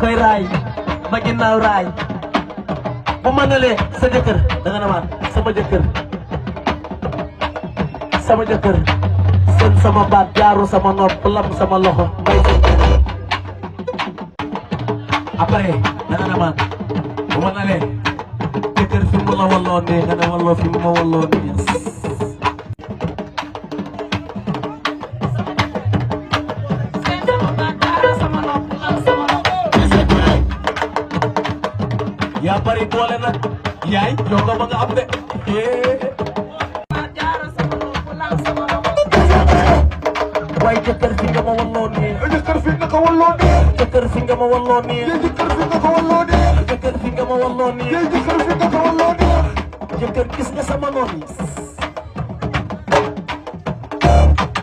koy raay ba ginnaaw raay bu mënalee sa jëkkër da nga naan sama jëkkër seen sama baat jaaru sama nopp lam sama loxo bay après da nga naan bu mënalee jëkkër fi mu la walloo nii nga ne walloo fi mu ma walloo nii yaa bari doole nag yaay yow nga ma nga am de waaye jëkkër fi nga ma walloo nii jëkkër fi nga ko walloo nii jëkkër fi nga ma walloo nii jëkkër fi nga ko walloo nii jëkkër fi nga ma walloo nii jëkkër fi nga ko walloo nii jëkkër gis nga sama noon yi